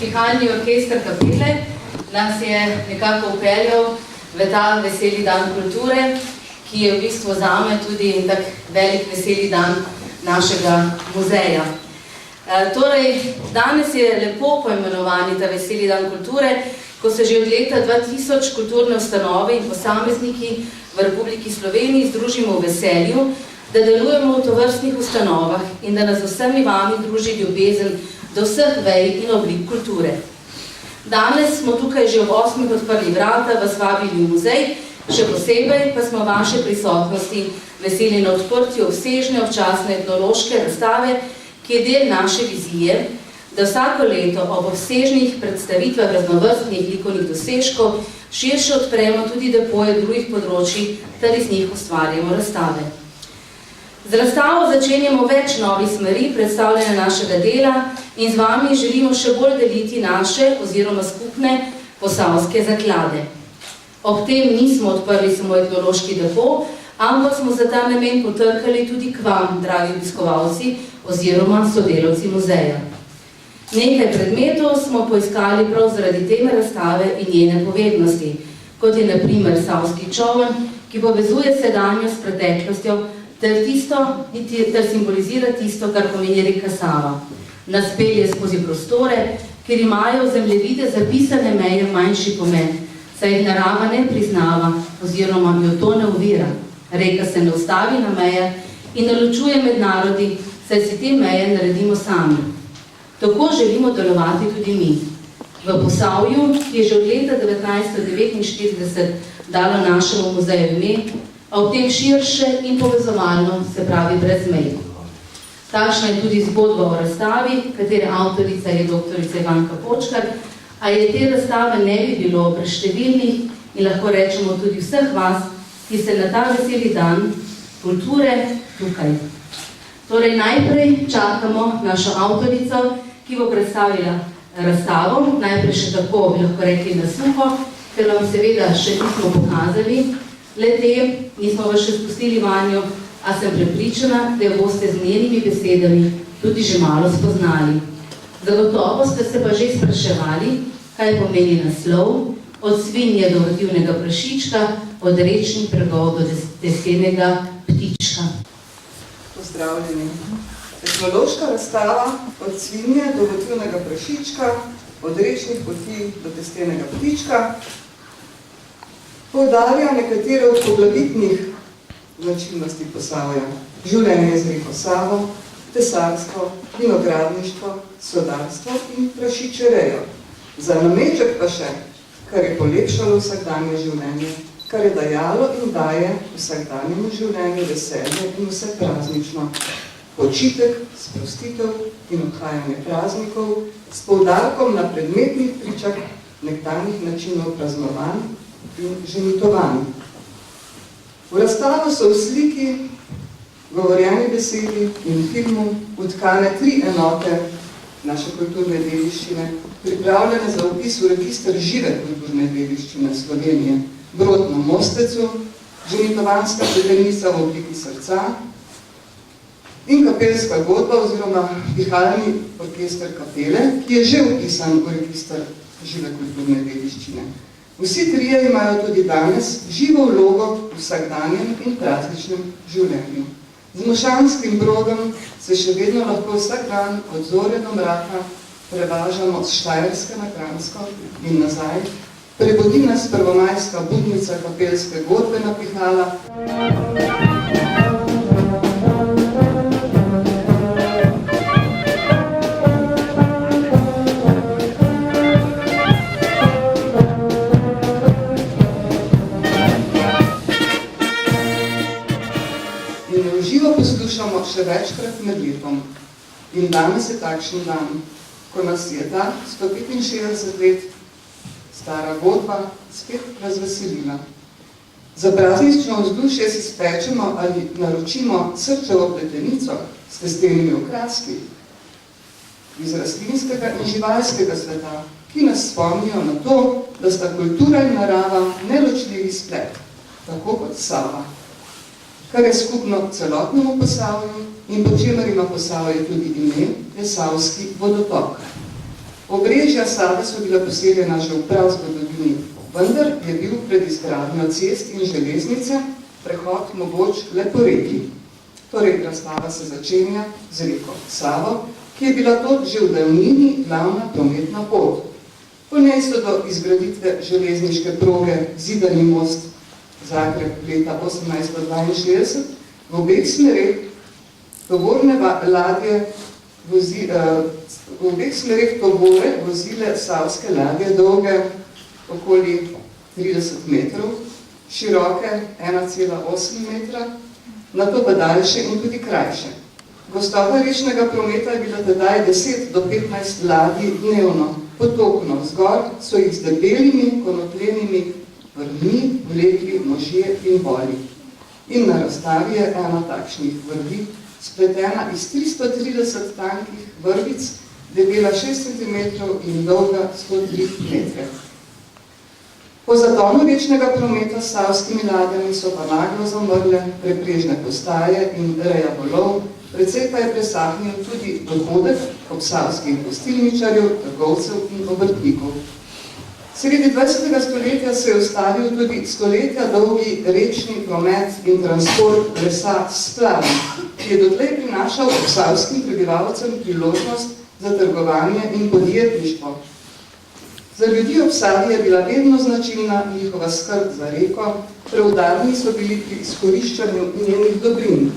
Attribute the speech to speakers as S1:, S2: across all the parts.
S1: Pihalni orkester Kapele nas je nekako upeljal v ta veseli dan kulture, ki je v bistvu zame tudi tak velik veseli dan našega muzeja. Torej, danes je lepo poimenovani ta veseli dan kulture, ko se že od leta 2000 kulturne ustanove in posamezniki v Republiki Sloveniji združimo v veselju, da delujemo v tovrstnih ustanovah in da nas vsemi vami druži ljubezen do vseh vej in oblik kulture. Danes smo tukaj že ob 8. odprli vrata, vas vabili v muzej, še posebej pa smo vaše prisotnosti veseli na odprtju obsežne občasne etnološke razstave, ki je del naše vizije, da vsako leto ob obsežnih predstavitvah raznovrstnih likovnih dosežkov širše odpremo tudi depoje drugih področij, ter iz njih ustvarjamo razstave. Z razstavo začenjamo več novih smeri predstavljanja našega dela in z vami želimo še bolj deliti naše oziroma skupne posavske zaklade. Ob tem nismo odprli samo etnološki depo, ampak smo za ta namen potrkali tudi k vam, dragi obiskovalci oziroma sodelavci muzeja. Nekaj predmetov smo poiskali prav zaradi teme razstave in njene povednosti, kot je na primer savski čoln, ki povezuje sedanjo s preteklostjo ter simbolizira tisto, kar pomeni reka Sava. Nas pelje skozi prostore, kjer imajo zemljevide zapisane meje manjši pomen, saj jih narava ne priznava oziroma jo to ne ovira. Reka se ne ustavi na meje in ne ločuje med narodi, saj si te meje naredimo sami. Tako želimo delovati tudi mi. V Posavju, ki je že od leta 1949 dalo našemu muzeju ime, a v tem širše in povezovalno, se pravi brez mej. Takšna je tudi zgodba o razstavi, katere avtorica je doktorica Ivanka Počkar, a je te razstave ne bi bilo preštevilnih in lahko rečemo tudi vseh vas, ki ste na ta veseli dan kulture tukaj. Torej najprej čakamo našo avtorico, ki bo predstavila razstavo, najprej še tako bi lahko rekli na suho, ker vam seveda še nismo pokazali, le te nismo vas še spustili vanjo, a sem prepričana, da jo boste z njenimi besedami tudi že malo spoznali. Zagotovo ste se pa že spraševali, kaj pomeni naslov, od svinje do vrtivnega prašička, od rečnih bregov do testenega ptička.
S2: Pozdravljeni. Etnološka razstava od svinje do vrtivnega prašička, od rečnih poti do testenega ptička poudarja nekatere od poglavitnih značilnosti Posavja. Življenje z reko Savo, tesarstvo, vinogradništvo, sodarstvo in prašičerejo. Za nameček pa še, kar je polepšalo vsakdanje življenje, kar je dajalo in daje vsakdanjemu življenju veselje in vse praznično. Počitek, sprostitev in odhajanje praznikov s poudarkom na predmetnih pričah nekdanjih načinov praznovanj in ženitovanj. V razstavo so v sliki, govorjeni besedi in filmu vtkane 3 enote naše kulturne dediščine, pripravljene za vpis v register žive kulturne dediščine Slovenije. Brod na Mostecu, ženitovanska pletrenica v obliki srca in kapelska godba oziroma pihalni orkester Kapele, ki je že vpisan v register žive kulturne dediščine. Vsi trije imajo tudi danes živo vlogo v vsakdanjem in prazničnem življenju. Z Mošanskim brodom se še vedno lahko vsak dan od zore do mraka prevažamo z Štajerske na Kranjsko in nazaj. Prebudi nas prvomajska budnica kapelske godbe napihala. Poslušamo še večkrat med letom. In danes je takšen dan, ko nas je ta 165 let stara godba spet razveselila. Za praznično vzdušje si spečemo ali naročimo srčevo pletenico s testenimi okraski iz rastlinskega in živalskega sveta, ki nas spomnijo na to, da sta kultura in narava neločljivi splet, tako kot Sava, kar je skupno celotnemu Posavju in po čemer ima Posavje tudi ime, je Savski vodotok. Obrežja Save so bila poseljena že v prav zgodovini, vendar je bil pred izgradnjo cest in železnice prehod mogoč le po reki. Torej, razstava se začenja z reko Savo, ki je bila tot že v davnini glavna prometna pot. Po njej so do izgraditve železniške proge Zidani most Zagreb leta 1862 v obeh smereh tovorne ladje v obeh smereh tovore vozile savske ladje dolge okoli 30 metrov, široke 1,8 metra, nato pa daljše in tudi krajše. Gostota rečnega prometa je bila tedaj 10 do 15 ladij dnevno. Potokno vzgor so jih z debelimi, konopljenimi vrvmi vlekli možje in voli. In na razstavi je ena takšnih vrvi, spletena iz 330 tankih vrvic, debela 6 cm in dolga 103 metre. Po zatonu rečnega prometa s savskimi ladjami so pa naglo zamrle preprežne postaje in reja volov, precej pa je presahnil tudi dohodek obsavskih gostilničarjev, trgovcev in obrtnikov. Sredi 20. stoletja se je ustavil tudi stoletja dolgi rečni promet in transport lesa s splavom, ki je dotlej prinašal obsavskim prebivalcem priložnost za trgovanje in podjetništvo. Za ljudi ob Savi je bila vedno značilna njihova skrb za reko, preudarni so bili pri izkoriščanju njenih dobrin.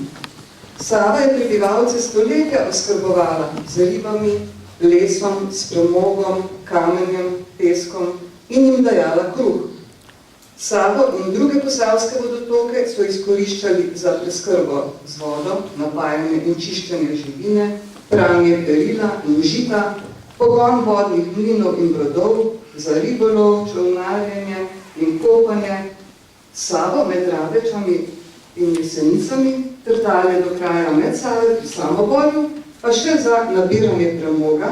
S2: Sava je prebivalce stoletja oskrbovala z ribami, lesom, s premogom, kamenjem, peskom in jim dajala kruh. Savo in druge posavske vodotoke so izkoriščali za preskrbo z vodo, napajanje in čiščenje živine, pranje perila in žita, pogon vodnih mlinov in brodov, za ribolov, čolnarjenje in kopanje, Savo med Radečami in Jesenicami, ter dalje do kraja med Save pri Samoborju, pa še za nabiranje premoga.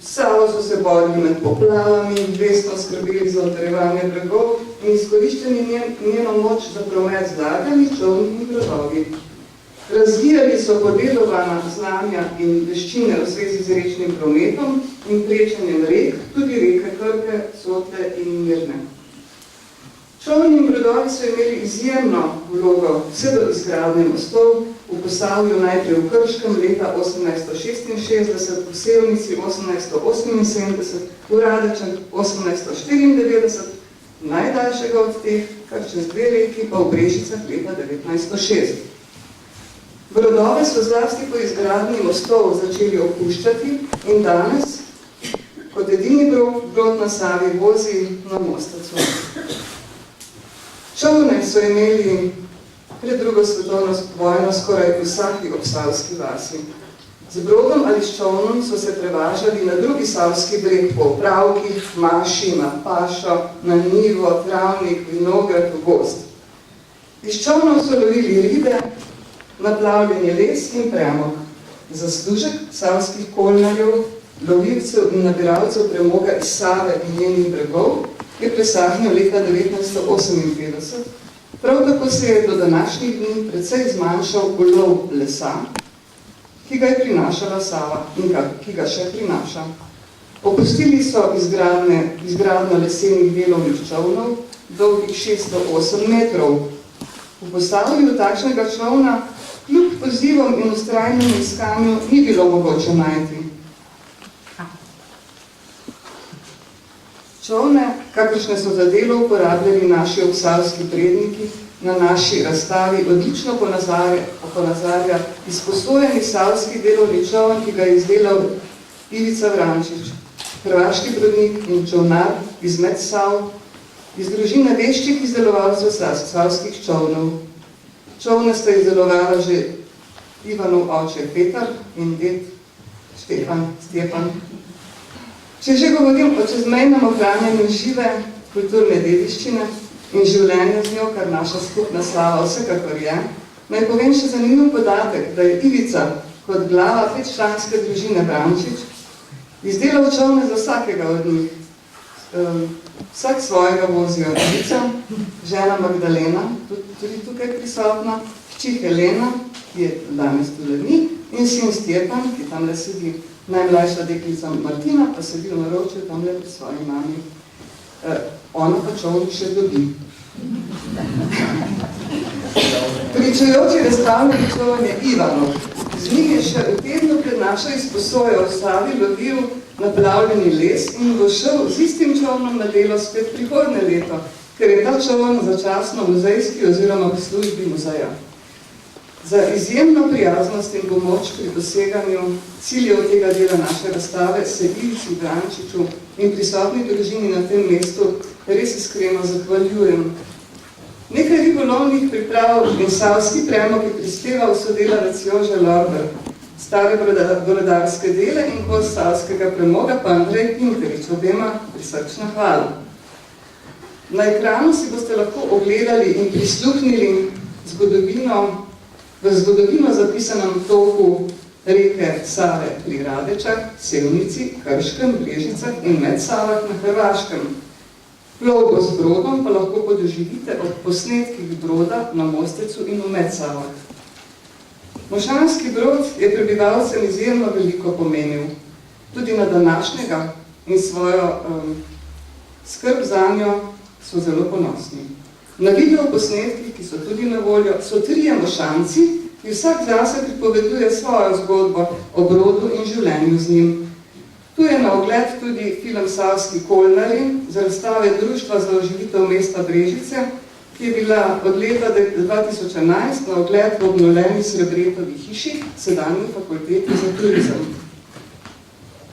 S2: Savo so se borili med poplavami, vestno skrbeli za utrjevanje bregov in izkoriščeni njeno moč za promet z ladjami, čolni in brodovi. Razvijali so podelovana znanja in veščine v zvezi z rečnim prometom in prečanjem rek, tudi reke Krke, Sotle in Mirne. Čolni in brodovi so imeli izjemno vlogo vse do izgradnje mostov, v Posavju najprej v Krškem leta 1866, v Sevnici 1878, v Radečah 1894, najdaljšega od teh, kar čez 2 reki, pa v Brežicah leta 1906. Brodove so zlasti po izgradnji mostov začeli opuščati in danes, kot edini brod na Savi, vozi na Mostacu. Čolne so imeli pred drugo svetovno vojno skoraj vsaki obsavski vasi. Z brodom ali s čolnom so se prevažali na drugi savski breg po opravkih, maši, na pašo, na njivo, travnik, vinograd, v gozd. Iz čolnov so lovili ribe, naplavljeni les in premog. Zaslužek savskih kolnarjev, lovilcev in nabiralcev premoga iz Save in njenih bregov je presahnil leta 1958. Prav tako se je do današnjih dni precej zmanjšal ulov lesa, ki ga je prinašala Sava in ki ga še prinaša. Opustili so izgradnjo lesenih delovnih čolnov, dolgih 608 metrov. V Posavju takšnega čolna kljub pozivom in vztrajnemu iskanju ni bilo mogoče najti. Čolne, kakršne so za delo uporabljali naši obsavski predniki, na naši razstavi odlično ponazarja izposojeni savski delovni čoln, ki ga je izdelal Ivica Vrančič, hrvaški brodnik in čolnar iz Medsav, iz družine veščih izdelovalcev savskih čolnov. Čolne sta izdelovala že Ivanov oče Petar in ded Stjepan. Če že govorim o čezmejnem ohranjanju žive kulturne dediščine in življenja z njo, kar naša skupna Slava vsekakor je, naj povem še zanimiv podatek, da je Ivica kot glava 5-članske družine Vrančič izdelal čolne za vsakega od njih. Vsak svojega vozijo Ivica, žena Magdalena, tudi tukaj prisotna, hči Helena, ki je danes tudi ni, in sin Stjepan, ki tamle sedi Najmlajša deklica Martina pa sedi v naročju tamle pri svoji mami. Ona pa čovnik še dobi. Pričujoči razstavljeni čovn je Ivanov. Z njih je še v tednu pred našo izposojo ostavi lovil naplavljeni les in bo šel z istim čovnom na delo spet prihodnje leto, ker je ta čovn začasno muzejski oziroma v službi muzeja. Za izjemno prijaznost in pomoč pri doseganju ciljev tega dela naše razstave se Ilici Brančiču in prisotni družini na tem mestu res iskreno zahvaljujem. Nekaj ribolovnih priprav in savski premog je prispeval sodelavec Jože Lorber, stare brodarske dele in kos savskega premoga pa Andrej Pinterič, obema prisrčna hvala. Na ekranu si boste lahko ogledali in prisluhnili v zgodovino zapisanem toku reke Save pri Radečah, Sevnici, Krškem, Brežicah in Medsavah na Hrvaškem. Plovbo z brodom pa lahko podoživite od posnetkih broda na Mostecu in v Medsavah. Mošanski brod je prebivalcem izjemno veliko pomenil, tudi na današnjega in svojo skrb zanjo so zelo ponosni. Na video posnetkih, ki so tudi na voljo, so 3 Mošanci, ki vsak zase pripoveduje svojo zgodbo o brodu in življenju z njim. Tu je na ogled tudi film Savski Kolnari z razstave Društva za oživitev mesta Brežice, ki je bila od leta 2011 na ogled v obnovljeni Srebretovi hiši, sedanji fakulteti za turizem.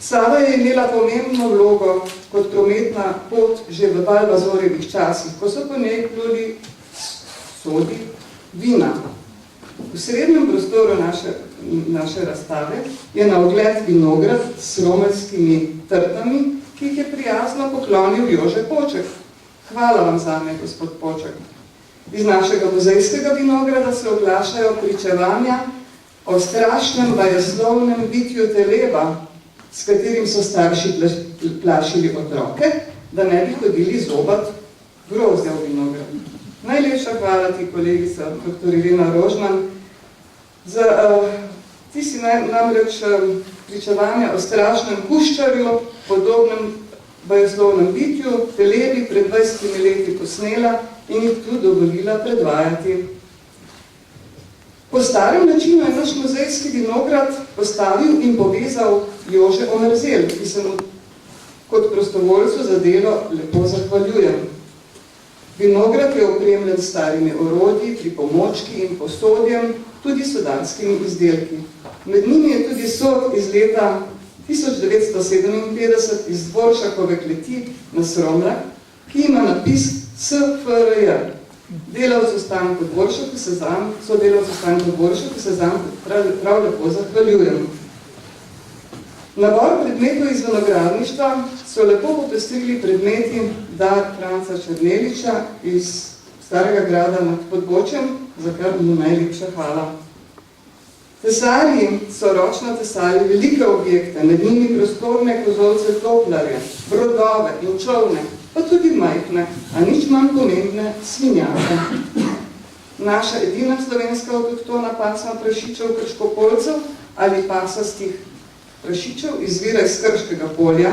S2: Sava je imela pomembno vlogo kot prometna pot že v Valvazorjevih časih, ko so po njej pluli sodi vina. V srednjem prostoru naše razstave je na ogled vinograd s romeljskimi trtami, ki jih je prijazno poklonil Jože Poček. Hvala vam zame, gospod Poček. Iz našega muzejskega vinograda se oglašajo pričevanja o strašnem bajeslovnem bitju teleba, s katerim so starši plašili otroke, da ne bi hodili zobat grozdja v vinograd. Najlepša hvala ti, kolegica dr. Irena Rožman. Ti si namreč pričevanja o strašnem kuščarju, podobnem bajeslovnem bitju, telebi pred 20 leti posnela in jih tu dovolila predvajati. Po starem načinu je naš muzejski vinograd postavil in povezal Jože Omerzel, ki se mu kot prostovoljcu za delo lepo zahvaljujem. Vinograd je opremljen s starimi orodji, pripomočki in posodjem, tudi sodarskimi izdelki. Med njimi je tudi sod iz leta 1957 iz Dvoršakove kleti na Sromljah, ki ima napis SFRJ. Delavcu Stanku Dvoršaku se zanj prav lepo zahvaljujem. Nabor predmetov iz vinogradništva so lepo popestrili predmeti dar Franca Černeliča iz Starega grada nad Podbočjem, za kar mu najlepša hvala. Tesarji so ročno tesali velike objekte, med njimi prostorne kozolce toplarje, brodove in čovne, pa tudi majhne, a nič manj pomembne svinjake. Naša edina slovenska avtohtona pasma prašičev krškopolcev ali pasastih prašičev izvira iz Krškega polja,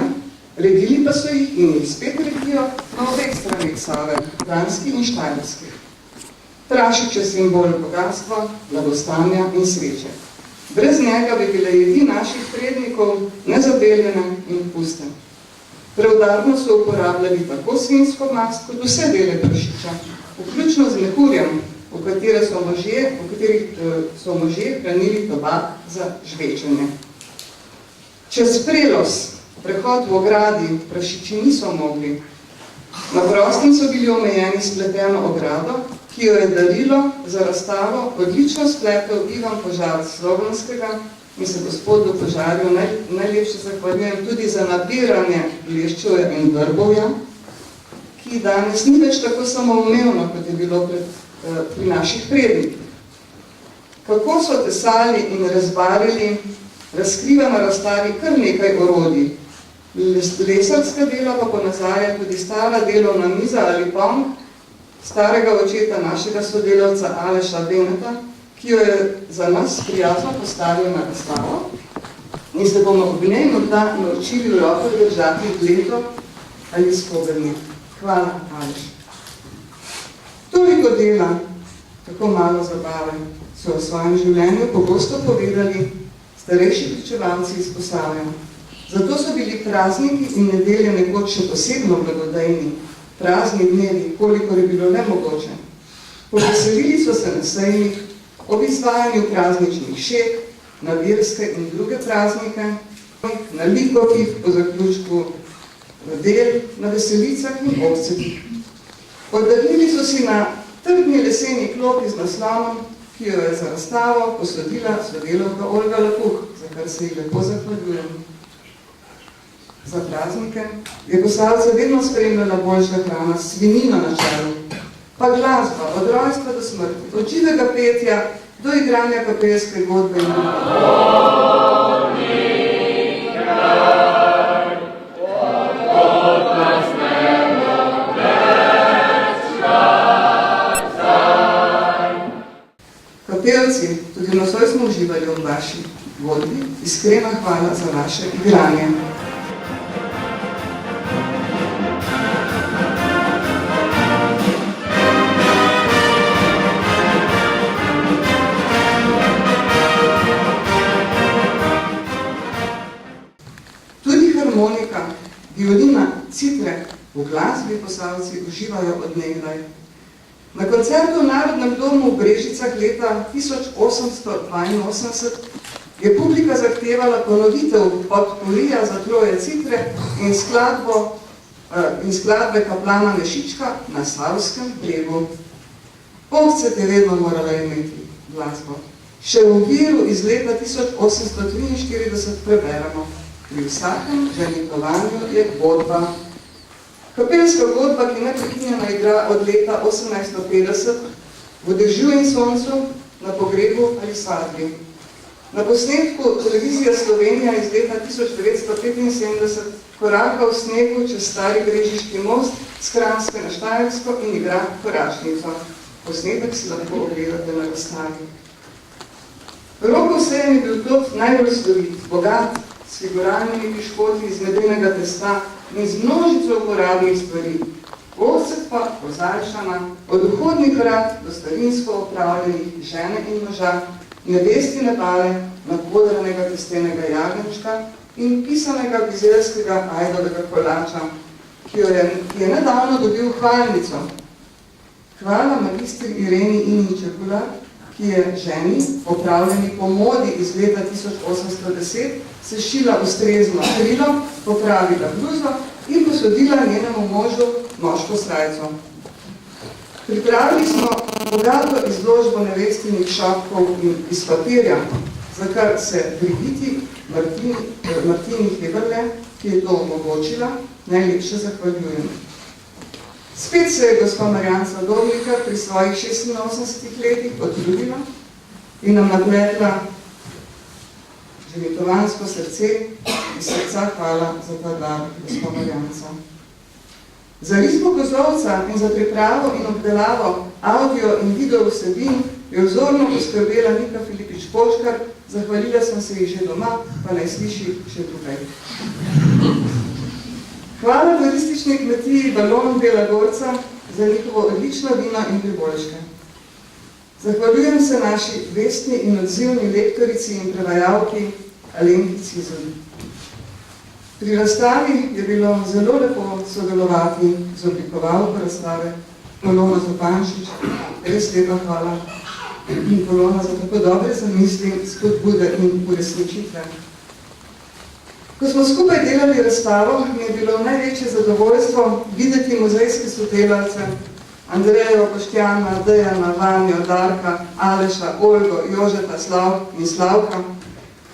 S2: redili pa so jih in jih spet redijo na obeh stranih Save, Kranjski in Štajerski. Prašič je simbol bogatstva, blagostanja in sreče. Brez njega bi bile jedi naših prednikov nezabeljene in puste. Preudarno so uporabljali tako svinjsko mast kot vse dele prašiča, vključno z mehurjem, v katerih so možje hranili tobak za žvečenje. Čez prelos, prehod v ogradi, prašiči niso mogli. Na prostem so bili omejeni spleteno ogrado, ki jo je darilo za razstavo odlično spletel Ivan Požar Slovenskega in se gospodu Požarju najlepše zahvaljujem tudi za nabiranje leščevja in vrbovja, ki danes ni več tako samoumevno, kot je bilo pri naših prednikih. Kako so tesali in razbarili, razkriva na razstavi kar nekaj orodij. Lesarska dela pa ponazaja tudi stara delovna miza ali pong starega očeta našega sodelavca Aleša Beneta, ki jo je za nas prijazno postavil na razstavo. in se bomo ob njej morda naučili v roko držati dleto ali skobrnik. Hvala, Aleš. Toliko dela, tako malo zabave, so v svojem življenju pogosto povedali starejši pričevalci iz Posavja. Zato so bili prazniki in nedelje nekoč še posebno blagodejni, prazni dnevi, kolikor je bilo nemogoče. Poveselili so se na sejmih, ob izvajanju prazničnih šet, na verske in druge praznike, na likovih, po zaključku del, na veselicah in obcetih. Oddahnili so si na trdni leseni klopi z naslonom, ki jo je za razstavo posodila sodelavka Olga Lapuh, za kar se ji lepo zahvaljujem. Za praznike je Posavce vedno spremljala boljša hrana, svinino na čelu, pa glasba, od rojstva do smrti, od živega petja do igranja kapelske godbe in Kapelci, tudi nosoj smo uživali v vaši godbi, iskrena hvala za vaše igranje. Harmonika, violina, citre, v glasbi Posavci uživajo od nekdaj. Na koncertu v Narodnem domu v Brežicah leta 1882 je publika zahtevala ponovitev potporija za troje citre in skladbe kaplana Mešička na Savskem bregu. Povcet je vedno morala imeti glasbo. Še v viru iz leta 1843 preberamo. Pri vsakem ženitovanju je godba. Kapelska godba, ki neprekinjeno igra od leta 1850 v dežju in soncu, na pogrebu ali svadbi. Na posnetku Televizija Slovenija iz leta 1975 koraka v snegu čez stari Brežiški most s Kranjske na Štajersko in igra Koračnico. Posnetek si lahko ogledate na razstavi. Rokov sejem je bil tot najbolj slovit, bogat, s figuralnimi piškoti iz medenega testa in z množico uporabnih stvari. Ovcet pa pozajšana, od vhodnih vrat do starinsko opravljenih žene in moža, nevestine bale, napodranega testenega jagnječka in pisanega bizelskega ajdovega kolača, ki je nedavno dobil hvalnico. Hvala magistri Ireni Iničekula, ki je ženi, opravljeni po modi iz leta 1810, sešila ustrezno krilo, popravila bluzo in posodila njenemu možu moško srajco. Pripravili smo bogato izložbo nevestinih šapkov iz papirja, za kar se Brigiti Martini Heberle, ki je to omogočila, najlepše zahvaljujem. Spet se je gospa Marjanca Dobnika pri svojih 86 letih potrudila in nam napletla ženitovansko srce iz srca hvala za ta dar, gospa Marjanca. Za risbo kozlovca in za pripravo in obdelavo audio in video vsebin je vzorno poskrbela Nika Filipič-Počkar, zahvalila sem se ji že doma, pa naj sliši še tukaj. Hvala turistični kmetiji Balon Bela Gorca za njihovo odlično vino in priboljške. Zahvaljujem se naši vestni in odzivni lektorici in prevajalki Alenki Cizon. Pri razstavi je bilo zelo lepo sodelovati z oblikovalko razstave Polona Zopanšič, res lepa hvala in Polona za tako dobre zamisli, spodbude in uresničitve. Ko smo skupaj delali razstavo, mi je bilo največje zadovoljstvo videti muzejske sodelavce Andrejo, Boštjana, Dejana, Vanjo, Darka, Aleša, Olgo, Jožeta, in Slavka,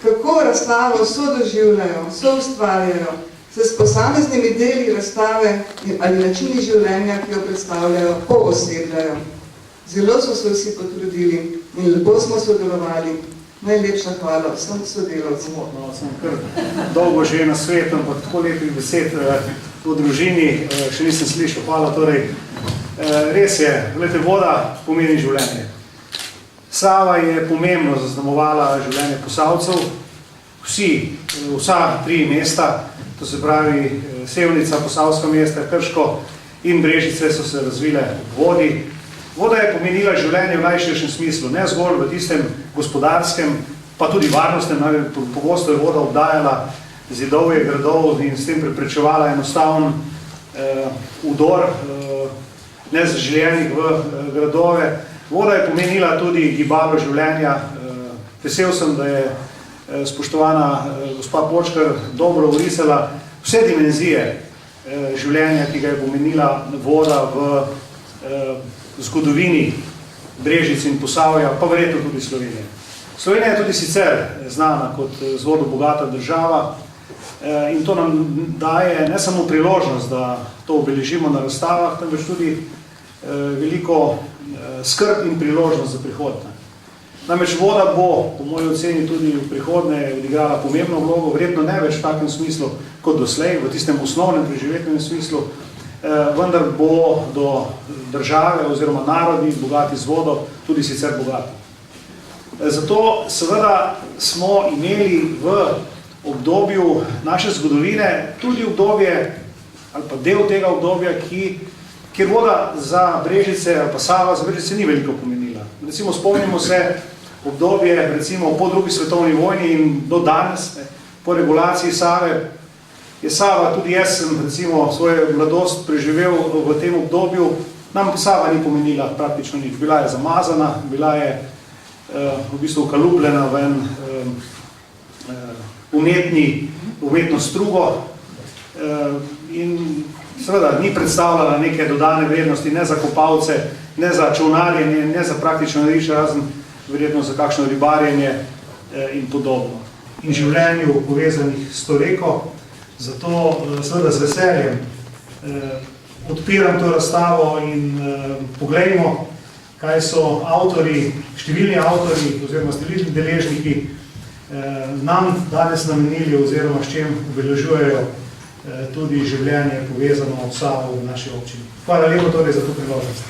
S2: kako razstavo sodoživljajo, soustvarjajo, se s posameznimi deli razstave ali načini življenja, ki jo predstavljajo, poosebljajo. Zelo so se vsi potrudili in lepo smo sodelovali. Najlepša hvala vsem sodelavcem.
S3: No, sem kar dolgo že na svetu, ampak tako lepih besed v družini še nisem slišal. Hvala torej. Res je, glede, voda pomeni življenje. Sava je pomembno zaznamovala življenje Posavcev vsa 3 mesta, to se pravi Sevnica, Posavska mesta, Krško in Brežice so se razvile v vodi. Voda je pomenila življenje v najširšem smislu, ne zgolj v tistem gospodarskem, pa tudi varnostnem, pogosto je voda obdajala zidovje gradov in s tem preprečevala enostaven udor nezaželenih v gradove. Voda je pomenila tudi gibalo življenja. Vesel sem, da je spoštovana gospa Počkar dobro orisala vse dimenzije življenja, ki ga je pomenila voda v zgodovini Brežic in Posavja, pa verjetno tudi Slovenije. Slovenija je tudi sicer znana kot z vodo bogata država in to nam daje ne samo priložnost, da to obeležimo na razstavah, temveč tudi veliko skrb in priložnost za prihodnje. Namreč voda bo, po moji oceni, tudi v prihodnje odigrala pomembno vlogo, verjetno ne več v takem smislu kot doslej, v tistem osnovnem preživetnem smislu, vendar bo do države oziroma narodi bogati z vodo tudi sicer bogati. Zato seveda smo imeli v obdobju naše zgodovine tudi obdobje ali pa del tega obdobja, kjer voda za Brežice ali pa Sava za Brežice ni veliko pomenila. Recimo spomnimo se obdobje recimo po drugi svetovni vojni in do danes, po regulaciji Save, je Sava, tudi jaz sem recimo svojo mladost preživel v tem obdobju, nam Sava ni pomenila praktično nič. Bila je zamazana, bila je v bistvu ukalupljena v en umetno strugo in seveda ni predstavljala neke dodane vrednosti ne za kopalce, ne za čolnarjenje, ne za praktično nariče, razen verjetno za kakšno ribarjenje in podobno. In življenju povezanih s to reko, zato seveda z veseljem odpiram to razstavo in poglejmo, kaj so avtori, številni avtori oziroma številni deležniki nam danes namenili oziroma s čem obeležujejo tudi življenje povezano s Savo v naši občini. Hvala lepo torej za to priložnost.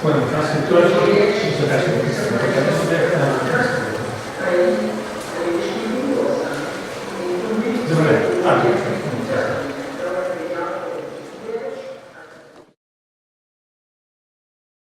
S4: Bueno,